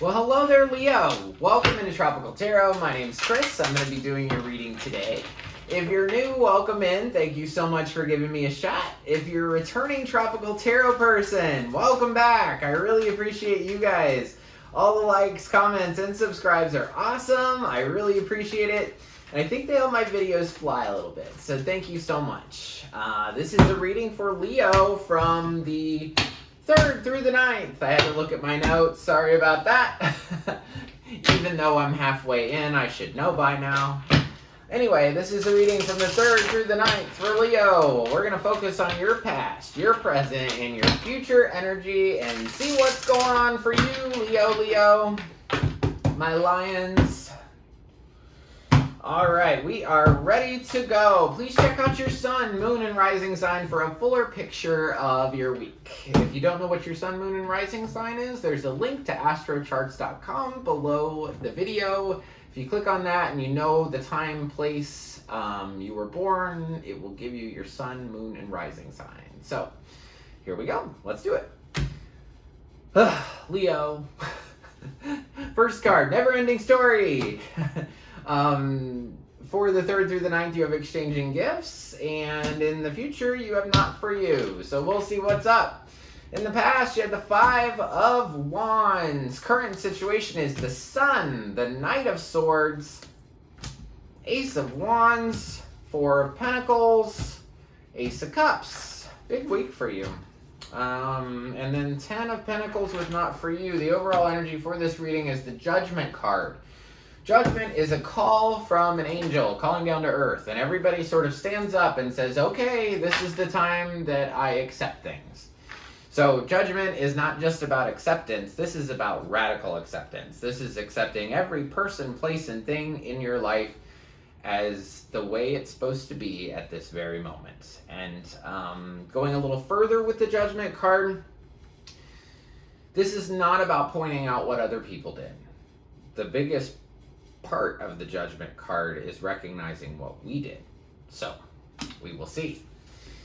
Well, hello there, Leo. Welcome into Tropical Tarot. My name's Chris. I'm going to be doing your reading today. If you're new, welcome in. Thank you so much for giving me a shot. If you're a returning Tropical Tarot person, welcome back. I really appreciate you guys. All the likes, comments, and subscribes are awesome. I really appreciate it. And I think they help my videos fly a little bit. So thank you so much. This is a reading for Leo from the 3rd through the 9th. I had to look at my notes. Sorry about that. Even though I'm halfway in, I should know by now. Anyway, this is a reading from the 3rd through the 9th for Leo. We're going to focus on your past, your present, and your future energy and see what's going on for you, Leo. My lions. All right, we are ready to go. Please check out your sun, moon, and rising sign for a fuller picture of your week. If you don't know what your sun, moon, and rising sign is, there's a link to astrocharts.com below the video. If you click on that and you know the time, place you were born, it will give you your sun, moon, and rising sign. So here we go. Let's do it. Leo. First card, never-ending story. For the 3rd through the 9th, you have exchanging gifts, and in the future, you have not for you. So we'll see what's up. In the past, you had the 5 of Wands. Current situation is the Sun, the Knight of Swords, Ace of Wands, 4 of Pentacles, Ace of Cups. Big week for you. And then 10 of Pentacles with not for you. The overall energy for this reading is the Judgment card. Judgment is a call from an angel calling down to earth, and everybody sort of stands up and says, okay, this is the time that I accept things. So judgment is not just about acceptance. This is about radical acceptance. This is accepting every person, place, and thing in your life as the way it's supposed to be at this very moment. And going a little further with the Judgment card, this is not about pointing out what other people did. The biggest part of the Judgment card is recognizing what we did. So we will see.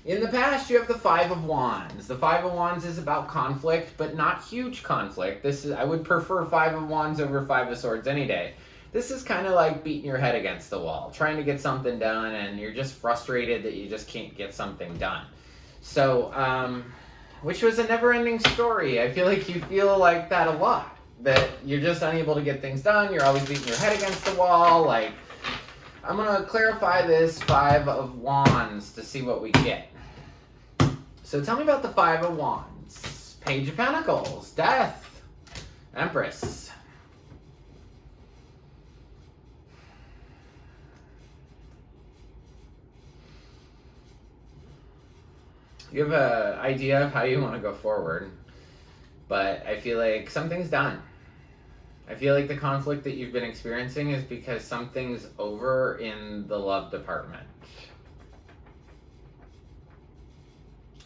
In the past, you have the 5 of Wands. The 5 of Wands is about conflict, but not huge conflict. I would prefer 5 of Wands over 5 of Swords any day. This is kind of like beating your head against the wall, trying to get something done, and you're just frustrated that you just can't get something done. So, which was a never-ending story. I feel like you feel like that a lot. That you're just unable to get things done. You're always beating your head against the wall. Like, I'm going to clarify this 5 of Wands to see what we get. So tell me about the 5 of Wands. Page of Pentacles. Death. Empress. You have an idea of how you want to go forward. But I feel like something's done. I feel like the conflict that you've been experiencing is because something's over in the love department.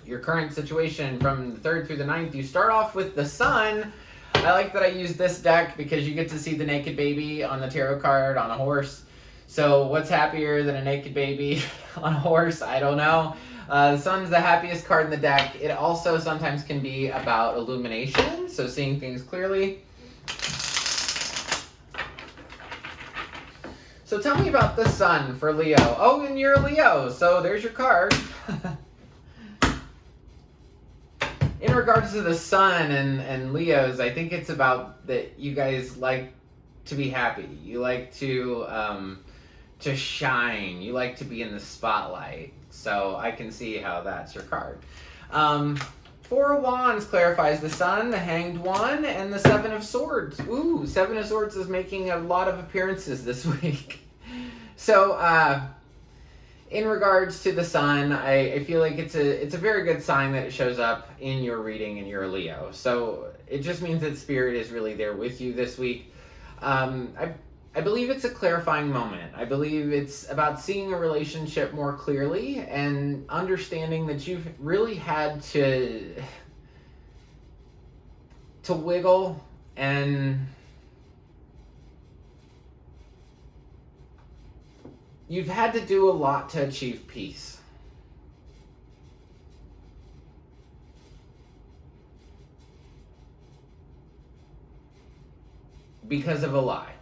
Your current situation from the 3rd through the 9th, you start off with the Sun. I like that I use this deck because you get to see the naked baby on the tarot card on a horse. So what's happier than a naked baby on a horse? I don't know. The Sun's the happiest card in the deck. It also sometimes can be about illumination, so seeing things clearly. So tell me about the Sun for Leo. Oh, and you're a Leo, so there's your card. In regards to the Sun and Leos, I think it's about that you guys like to be happy. You like to shine. You like to be in the spotlight. So I can see how that's your card. 4 of Wands clarifies the Sun, the Hanged One, and the 7 of Swords. Ooh, 7 of Swords is making a lot of appearances this week. So, in regards to the Sun, I feel like it's a very good sign that it shows up in your reading and you're a Leo. So it just means that Spirit is really there with you this week. I believe it's a clarifying moment. I believe it's about seeing a relationship more clearly and understanding that you've really had to wiggle and you've had to do a lot to achieve peace. because of a lie.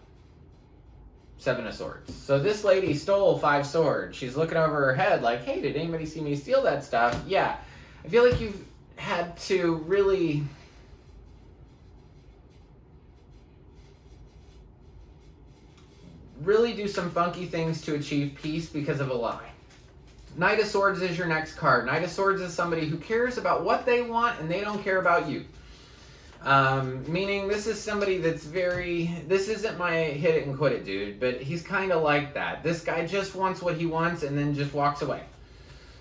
7 of Swords. So this lady stole 5 swords. She's looking over her head like, hey, did anybody see me steal that stuff? Yeah. I feel like you've had to really do some funky things to achieve peace because of a lie. Knight of Swords is your next card. Knight of Swords is somebody who cares about what they want and they don't care about you. Meaning this is somebody that's this isn't my hit it and quit it dude, but he's kind of like that. This guy just wants what he wants and then just walks away.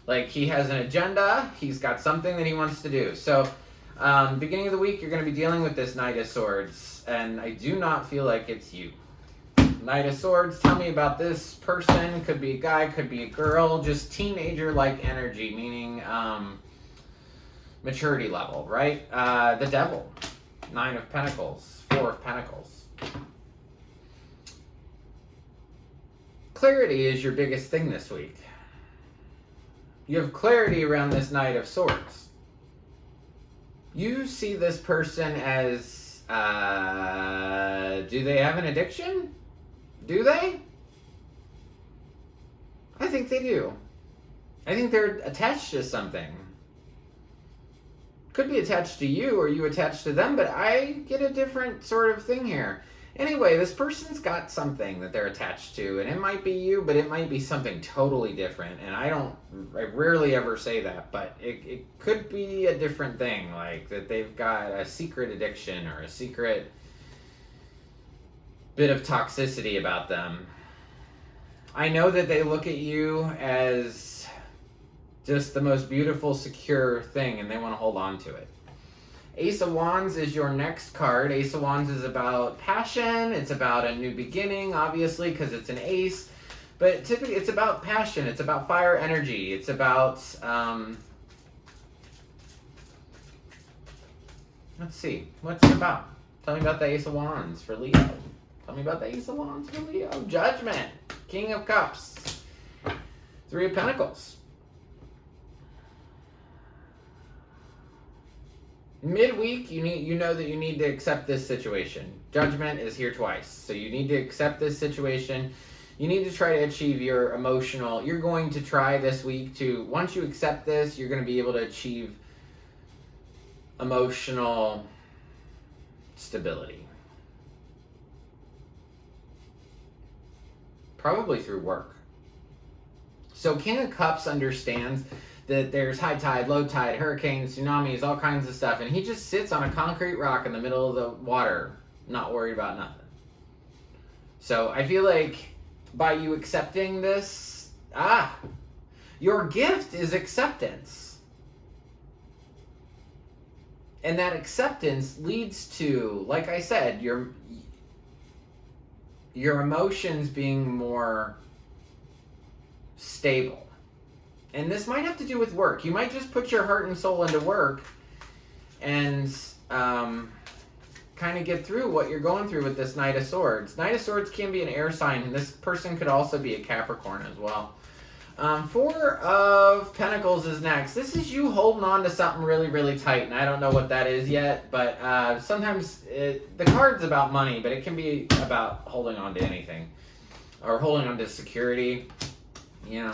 Like, he has an agenda, he's got something that he wants to do. So, beginning of the week, you're going to be dealing with this Knight of Swords, and I do not feel like it's you. Knight of Swords, tell me about this person. Could be a guy, could be a girl, just teenager-like energy, meaning maturity level, right? The Devil, 9 of Pentacles, 4 of Pentacles. Clarity is your biggest thing this week. You have clarity around this Knight of Swords. You see this person as, do they have an addiction? Do they? I think they do. I think they're attached to something. Could be attached to you or you attached to them, but I get a different sort of thing here. Anyway, this person's got something that they're attached to, and it might be you, but it might be something totally different. And I rarely ever say that, but it could be a different thing, like that they've got a secret addiction or a secret bit of toxicity about them. I know that they look at you as just the most beautiful, secure thing, and they want to hold on to it. Ace of Wands is your next card. Ace of Wands is about passion. It's about a new beginning, obviously, because it's an ace. But typically, it's about passion. It's about fire energy. It's about, let's see. What's it about? Tell me about the Ace of Wands for Leo. Tell me about the Ace of Wands for Leo. Judgment. King of Cups. 3 of Pentacles. Midweek, you know that you need to accept this situation. Judgment is here twice. So you need to accept this situation. You need to try to achieve your emotional... You're going to try this week to... Once you accept this, you're going to be able to achieve emotional stability. Probably through work. So King of Cups understands that there's high tide, low tide, hurricanes, tsunamis, all kinds of stuff, and he just sits on a concrete rock in the middle of the water, not worried about nothing. So I feel like by you accepting this, your gift is acceptance. And that acceptance leads to, like I said, your emotions being more stable. And this might have to do with work. You might just put your heart and soul into work and kind of get through what you're going through with this Knight of Swords. Knight of Swords can be an air sign, and this person could also be a Capricorn as well. 4 of Pentacles is next. This is you holding on to something really, really tight, and I don't know what that is yet, but sometimes the card's about money, but it can be about holding on to anything or holding on to security, you know.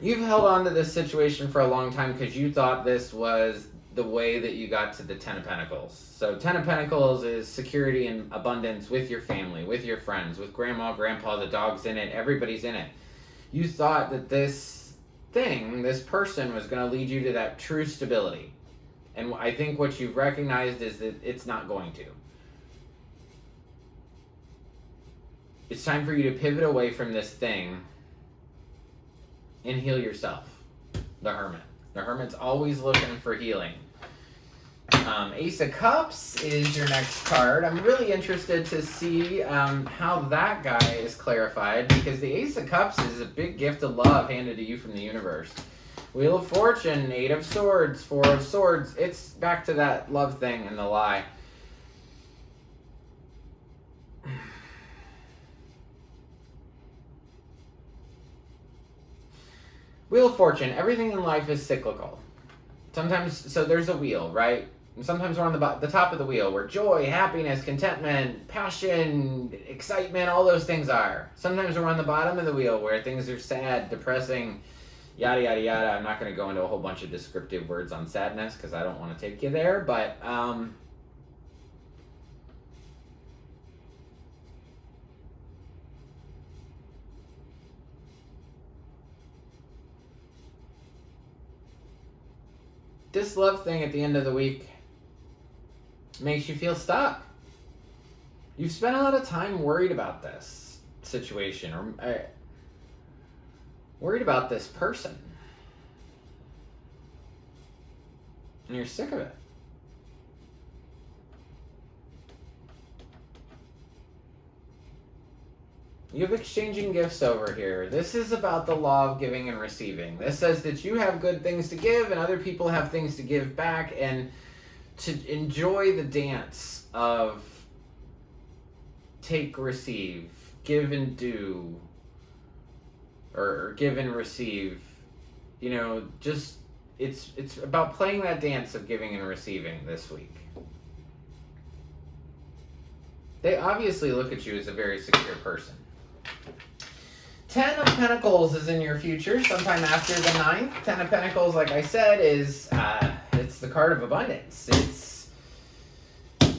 You've held on to this situation for a long time because you thought this was the way that you got to the 10 of Pentacles. So 10 of Pentacles is security and abundance with your family, with your friends, with grandma, grandpa, the dog's in it, everybody's in it. You thought that this thing, this person was going to lead you to that true stability. And I think what you've recognized is that it's not going to. It's time for you to pivot away from this thing and heal yourself. The Hermit. The Hermit's always looking for healing. Ace of Cups is your next card. I'm really interested to see how that guy is clarified, because the Ace of Cups is a big gift of love handed to you from the universe. Wheel of Fortune, 8 of Swords, 4 of Swords. It's back to that love thing and the lie. Wheel of Fortune, everything in life is cyclical. Sometimes, so there's a wheel, right? And sometimes we're on the top of the wheel where joy, happiness, contentment, passion, excitement, all those things are. Sometimes we're on the bottom of the wheel where things are sad, depressing, yada, yada, yada. I'm not going to go into a whole bunch of descriptive words on sadness because I don't want to take you there, but this love thing at the end of the week makes you feel stuck. You've spent a lot of time worried about this situation or worried about this person. And you're sick of it. You have exchanging gifts over here. This is about the law of giving and receiving. This says that you have good things to give and other people have things to give back, and to enjoy the dance of take, receive, give and do, or give and receive. You know, just it's about playing that dance of giving and receiving this week. They obviously look at you as a very secure person. 10 of Pentacles is in your future sometime after the 9th. 10 of Pentacles, like I said, is it's the card of abundance. It's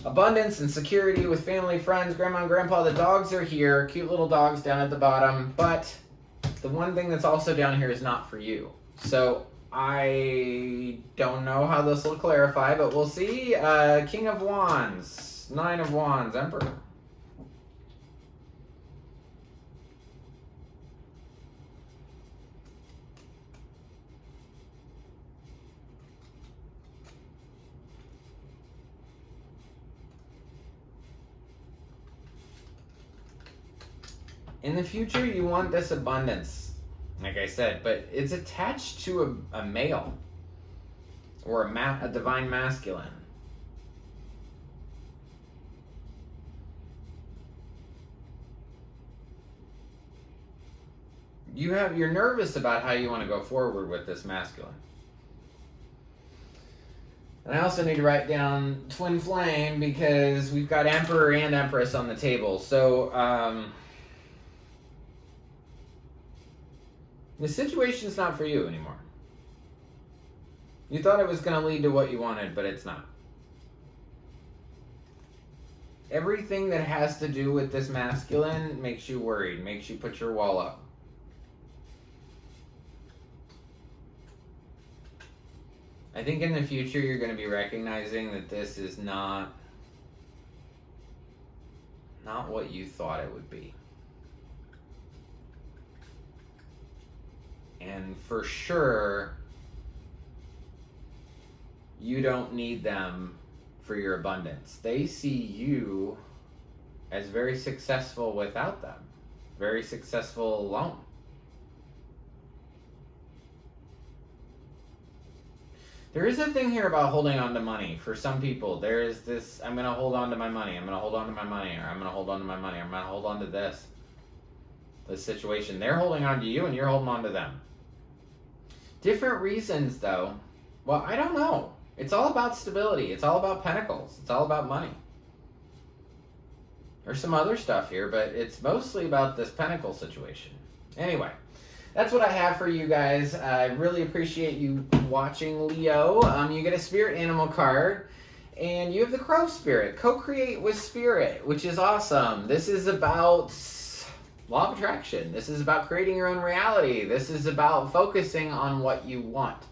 abundance and security with family, friends, grandma and grandpa. The dogs are here, cute little dogs down at the bottom. But the one thing that's also down here is not for you. So I don't know how this will clarify, but we'll see. King of Wands, 9 of Wands, Emperor. In the future, you want this abundance, like I said, but it's attached to a male or a divine masculine. You're nervous about how you want to go forward with this masculine. And I also need to write down twin flame because we've got Emperor and Empress on the table. So, the situation's not for you anymore. You thought it was going to lead to what you wanted, but it's not. Everything that has to do with this masculine makes you worried, makes you put your wall up. I think in the future you're going to be recognizing that this is not what you thought it would be. And for sure, you don't need them for your abundance. They see you as very successful without them, very successful alone. There is a thing here about holding on to money. For some people, there is this, I'm going to hold on to my money, I'm going to hold on to my money, or I'm going to hold on to my money, I'm going to hold on to this situation. They're holding on to you and you're holding on to them. Different reasons, though. Well, I don't know. It's all about stability. It's all about pentacles. It's all about money. There's some other stuff here, but it's mostly about this pentacle situation. Anyway, that's what I have for you guys. I really appreciate you watching, Leo. You get a spirit animal card, and you have the crow spirit. Co-create with spirit, which is awesome. This is about law of attraction. This is about creating your own reality. This is about focusing on what you want.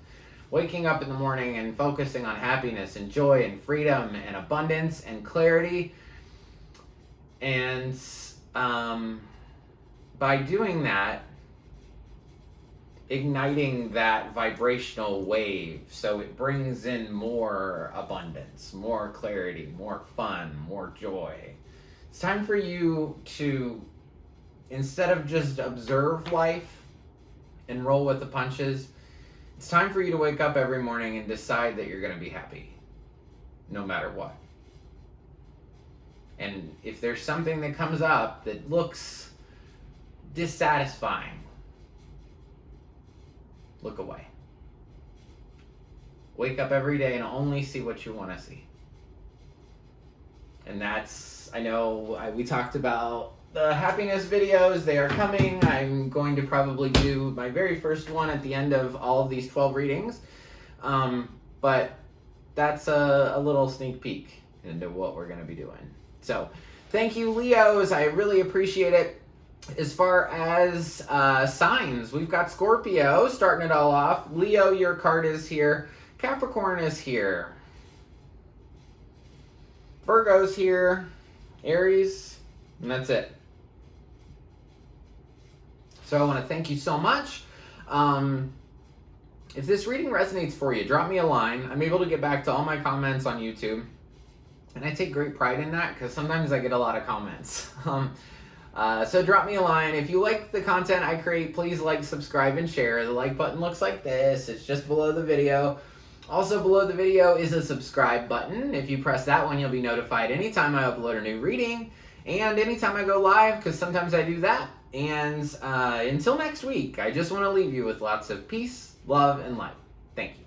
Waking up in the morning and focusing on happiness and joy and freedom and abundance and clarity. And by doing that, igniting that vibrational wave so it brings in more abundance, more clarity, more fun, more joy. It's time for you to, instead of just observe life and roll with the punches, it's time for you to wake up every morning and decide that you're going to be happy, no matter what. And if there's something that comes up that looks dissatisfying, look away. Wake up every day and only see what you want to see. And that's, I know we talked about the happiness videos. They are coming. I'm going to probably do my very first one at the end of all of these 12 readings. But that's a little sneak peek into what we're going to be doing. So thank you, Leos. I really appreciate it. As far as signs, we've got Scorpio starting it all off. Leo, your card is here. Capricorn is here. Virgo's here. Aries. And that's it. So I want to thank you so much. If this reading resonates for you, drop me a line. I'm able to get back to all my comments on YouTube. And I take great pride in that because sometimes I get a lot of comments. So drop me a line. If you like the content I create, please like, subscribe, and share. The like button looks like this. It's just below the video. Also below the video is a subscribe button. If you press that one, you'll be notified anytime I upload a new reading and anytime I go live, because sometimes I do that. And until next week, I just want to leave you with lots of peace, love, and light. Thank you.